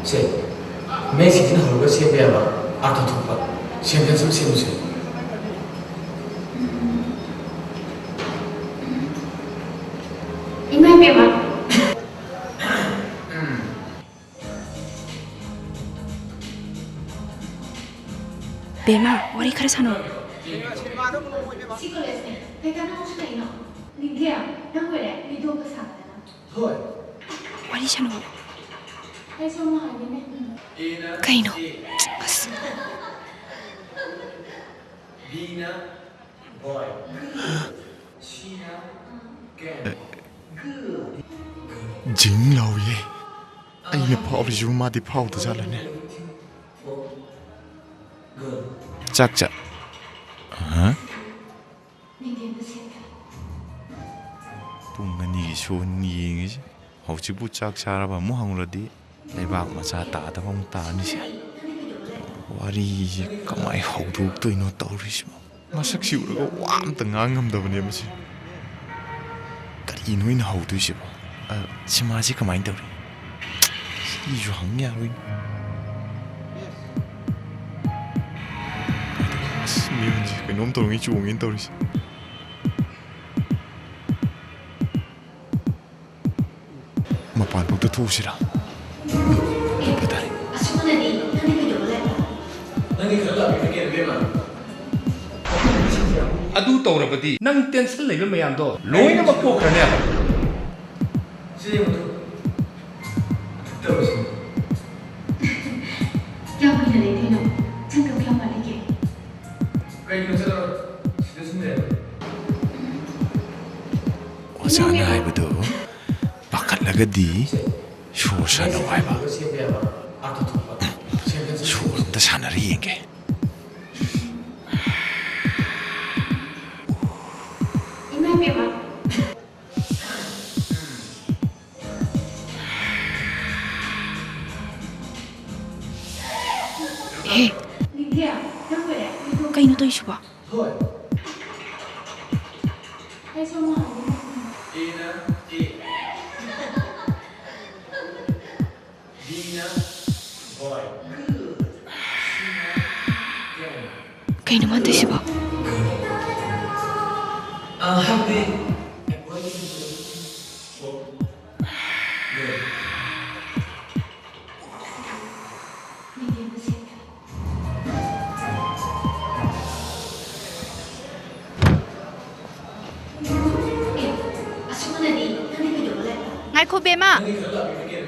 ꯁꯦ ꯃꯌꯦꯛꯁꯤꯡꯁꯤꯅ ꯍꯧꯔꯒ ꯁꯦꯝꯕ ꯌꯥꯕ ꯑꯥꯔꯊ ꯊꯣꯛꯄ ꯁꯦꯟꯇꯦꯟꯁ ꯑꯃ ꯁꯦꯝꯃꯨꯁꯦ 이마이빼마 बेमा वारी खरे सानो 시골에서 내가 너무 싫어요. 니게야, 한국에 니도 그 사잖아. ꯍꯣꯏ वारी सानो 해서 뭐 하겠네. कहिनो बस Bina boy Sheena girl Jing lau ye ai ne phao ri ju ma di phao ta jala ne chak cha ha 니게 무슨 pung ani so ni ngi hau chi bu chak cha ra ba mu hang lo di lai ba ma cha ta ta hong ta ni se wari kamai hau du tu no ta ri si ma sak si ru ga wam ta ngang ngam da ne ma si kari no in hau du si ba si ma si kamai ta ri si ju hang ya ri mi ji cái nôm tàu nghĩ chuồng in tàu đi mà bạn bố tôi thu gì đó bắt đầu 아주머니 한국에 올래. ꯅꯪꯒꯤ ꯈꯔ ꯂꯥꯛꯄꯤꯒꯦ ꯕꯦꯝꯃ ꯑꯗꯨ ꯇꯧꯔꯕꯗꯤ ꯅꯪ tension ꯂꯩꯕ ꯃꯌꯥꯝꯗꯣ ꯂꯣꯏꯅꯃꯛ ꯄꯣꯛꯈ꯭ꯔꯅꯦꯕ ꯁꯤ ꯌꯦꯡꯉꯨ ꯇꯧꯔꯁꯤ 여기는 내리노. 잠깐 말이게. ꯀꯩꯒꯤꯅꯣ ꯆꯠꯂꯣ ꯁꯤꯗ ꯁꯨꯝ ꯂꯩ 어제는 하이브도 바깥나가디 쇼샤노 하이바 ꯁꯦꯝꯕ ꯌꯥꯕ ꯑꯥꯔꯊ ꯊꯣꯛꯄ ꯁꯦꯟꯇꯦꯟꯁ 쇼름다 사나리 yen게 이마이빼마 ए 니게야, 한국에 니도 कहिनो तो इशु बा ꯍꯣꯏ 해서 뭐 하겠네. Ina Bina boy कहिनो मन तो इशु बा happy 니게 무슨 아주머니 한국에 올래. ไงโคเบมา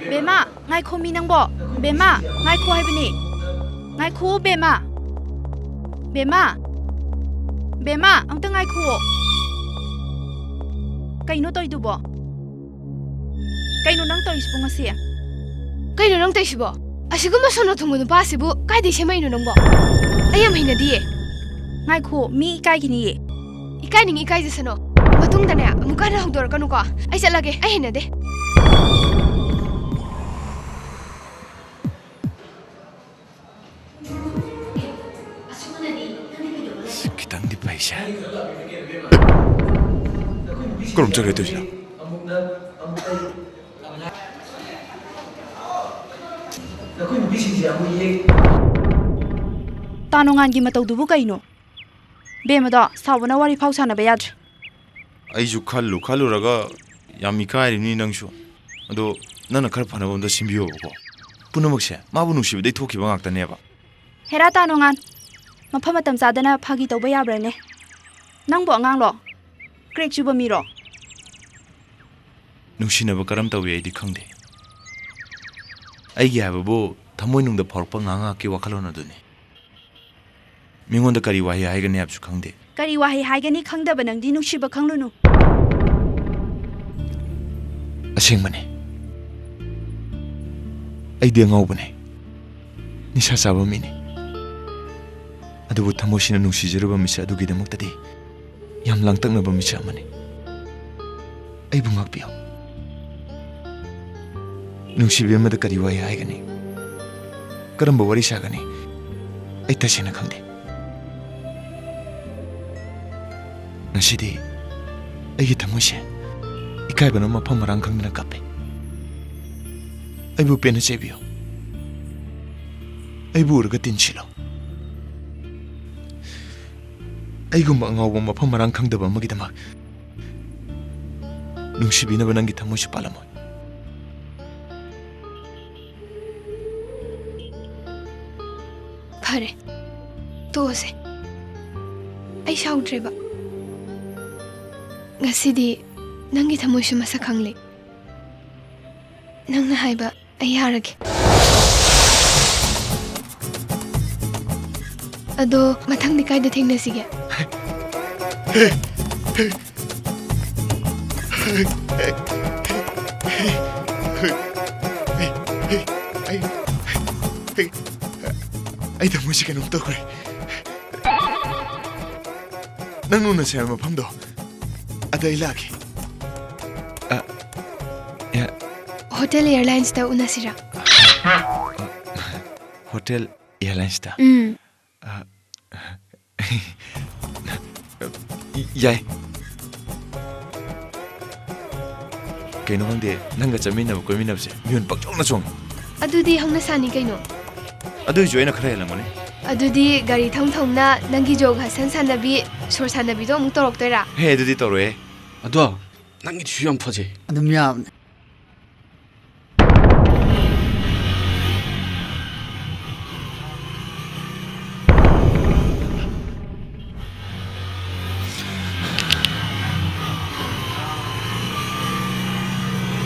เบมาไงโคมีนังบ่เบมาไงโคให้บนี่ไงโคเบมาเบมาเบมาอังตะไงโคkayno toy dubo kayno nang toy sibo ngasi Kayno nang tayo sibo? Asiguma sono tungo pa sibo, kaya di siya may nunong bo. Ayam may na di eh. ngai kho mi kai kini ye Ikay ning ikay sa sano. Matung ta na, mukha na hagdor ka nuka. Ay sa lagi, ay na de. 아주머니 한국에 올래. 기당 디 파이샤 그럼 저래 되지나 ꯑꯃꯨꯛꯅ ꯑꯃꯨꯛ ꯑꯩ ꯅꯈꯣꯏ ꯅꯨꯄꯤꯁꯤꯡꯁꯦ ꯑꯃꯨꯛ ꯌꯦꯛ tanongan gi matau dubu kayno bemado sawna wari phau sana ba yadr 아이주 칼루라가 야미카이니 낭쇼 아도 나는 칼 파나 본다 심비오 보고 punamakse mabu nusibe dei thoki bangak ta neba hera tanongan mafam matam zadana phagi toba yabrane nangbo angang lo krek chuba miro nungsinaba karam tawi ai di khangde ai ya babu thamoi nungda phorpa nganga ki wakhalona duni mingonda kari wahi ai gani apsu khangde kari wahi haigani khangdaba nangdi nungsiba khanglunu aseng mane ai de ngau bane nisha saba mine adubu thamosina nungsijiraba misa adugi damuktadi yam langtaknaba misa mane ai bungak piyo nungsibe amada kari wahi ai gani karamba wari sagani ai tasina khangde ngasidi ai thamose ikai bana mafam marang khangdana kape ai bu pena chebiyo ꯑꯩꯕꯨ ꯎꯔꯒ ꯇꯤꯟꯁꯤꯜꯂꯣ ꯑꯩꯒꯨꯝꯕ ꯑꯉꯥꯎꯕ ꯃꯐꯝ ꯃꯔꯥꯡ ꯈꯪꯗꯕ ꯑꯃꯒꯤꯗꯃꯛ ꯅꯨꯡꯁꯤꯕꯤꯅꯕ ꯅꯪꯒꯤ ꯊꯃꯣꯏꯁꯨ ꯄꯥꯜꯂꯝꯃꯣꯏ ꯐꯔꯦ ꯇꯣꯛꯑꯁꯦ ꯑꯩ ꯁꯥꯎꯗ꯭ꯔꯦꯕ ꯉꯁꯤꯗꯤ ꯅꯪꯒꯤ ꯊꯃꯣꯏꯁꯨ ꯃꯁꯛ ꯈꯪꯂꯦ ꯅꯪꯅ ꯍꯥꯏꯕ ꯑꯩ ꯌꯥꯔꯒꯦ ꯑꯗꯣ ꯃꯊꯪꯗꯤ ꯀꯥꯏꯗ ꯊꯦꯡꯅꯁꯤꯒꯦ ꯑꯩ ꯊꯃꯣꯏꯁꯦ ꯀꯩꯅꯣꯝ ꯇꯧꯈ꯭ꯔꯦ ꯅꯪ ꯎꯅꯁꯦ ꯍꯥꯏꯕ ꯃꯐꯝꯗꯣ ꯑꯗ ꯑꯩ ꯂꯥꯛꯀꯦ ꯍꯣꯇꯦꯜ ꯑꯦꯌꯔꯂꯥꯏꯟꯁꯇ ꯎꯅꯁꯤꯔꯥ ꯍꯣꯇꯦꯜ ꯑꯦꯌꯔꯂꯥꯏꯟꯁꯇ ꯌꯥꯏ ꯀꯩꯅꯣ ꯈꯪꯗꯦ ꯅꯪꯒ ꯆꯠꯃꯤꯟꯅꯕ ꯀꯣꯏꯃꯤꯟꯅꯕꯁꯦ ꯃꯤꯍꯨꯟ ꯄꯪꯆꯣꯡꯅ ꯆꯣꯡꯉꯦ ꯑꯗꯨꯗꯤ ꯍꯧꯅꯁꯥꯅꯤ ꯀꯩꯅꯣ ꯑꯗꯨꯏꯁꯨ ꯑꯩꯅ ꯈꯔ ꯍꯦꯜꯂꯝꯒꯅꯤ ꯑꯗꯨꯗꯤ ꯒꯥꯔꯤ ꯊꯧꯅ ꯅꯪꯒꯤ ꯖꯣꯒ ꯍꯁꯟ ꯁꯥꯟꯅꯕꯤ ꯁꯣꯔ ꯁꯥꯟꯅꯕꯤꯗꯣ ꯑꯃꯨꯛ ꯇꯧꯔꯛꯇꯣꯏꯔꯥ ꯍꯦ ꯑꯗꯨꯗꯤ ꯇꯧꯔꯣꯏꯍꯦ ꯑꯗꯣ ꯅꯪꯒꯤꯗꯨꯁꯨ ꯌꯥꯝ ꯐꯖꯩ ꯑꯗꯨꯝ ꯌꯥꯕꯅꯦ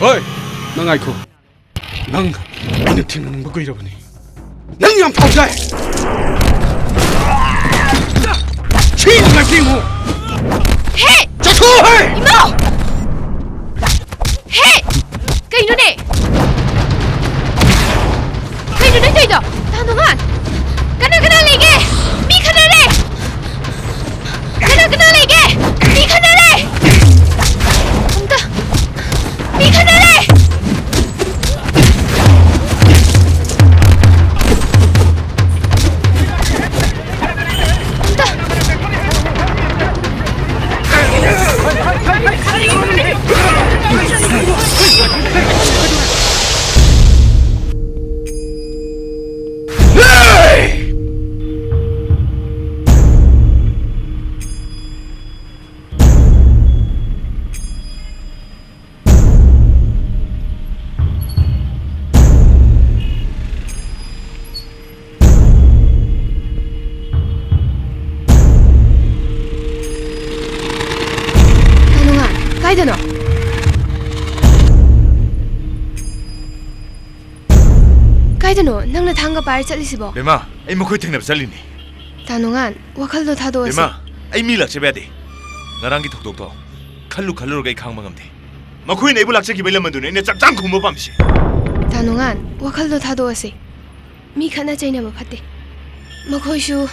ꯍꯣꯏ ꯅꯪ ꯉꯥꯏꯈꯣ ꯅꯪ ꯑꯩꯅ ꯊꯦꯡꯅꯅꯤꯡꯕ ꯀꯨꯏꯔꯕꯅꯤ ꯅꯪ ꯌꯥꯝ ꯐꯥꯎꯖꯥꯏ ꯁꯤꯅ ꯉꯥꯏꯈꯤꯉꯣ ꯍꯦ ꯆꯠꯊꯣꯛ ꯍꯦ 이모! 해! 그이노네! 그이노네 그이노! 단호만! 가나 레게! 미 가나래! 가나 레게! 미 가나래! 온다! 미 가나래! 가이드노! 가이드노, 낭나 당가 바를 짤리시보. ꯕꯦꯃꯥ ꯑꯩ ꯃꯈꯣꯏ ꯊꯦꯡꯅꯕ ꯆꯠꯂꯤꯅꯤ 단홍안, 와칼도 타도어시. ꯕꯦꯃꯥ ꯑꯩ ꯃꯤ ꯂꯥꯛꯆꯕ ꯌꯥꯗꯦ ꯉꯔꯥꯡꯒꯤ ꯊꯧꯗꯣꯛꯇꯣ ꯈꯜꯂꯨꯔꯒ ꯑꯩ ꯈꯥꯡꯕ ꯉꯝꯗꯦ ꯃꯈꯣꯏꯅ ꯑꯩꯕꯨ ꯂꯥꯛꯆꯈꯤꯕꯩ ꯂꯃꯟꯗꯨꯅ ꯑꯩꯅ ꯆꯞ ꯆꯥꯅ ꯈꯨꯝꯕ ꯄꯥꯝꯃꯤꯁꯦ 단홍안, 와칼도 타도어시. 미 칸나 짜이나바 파테. मखोइसु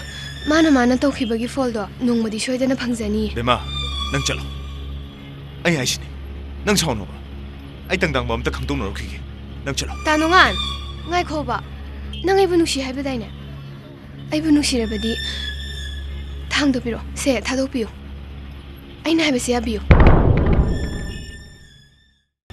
माना तौखिबगी फोल्दो नोंमदि सोइदना फंगजनी ꯕꯦꯃꯥ ꯅꯪ ꯆꯠꯂꯣ ꯑꯩ ꯍꯥꯏꯁꯤꯅꯤ ꯅꯪ ꯁꯥꯎꯅꯣꯕ ꯑꯩ ꯇꯪꯗꯥꯡꯕ ꯑꯝꯇ ꯈꯪꯗꯣꯛꯅꯔꯛꯈꯤꯒꯦ ꯅꯪ ꯆꯠꯂꯣ तानोंगान ngaikhoba nang aibu nusi haibadaina aibu nusirabadi thangdo piro se thadok piyo aina haibase abiyo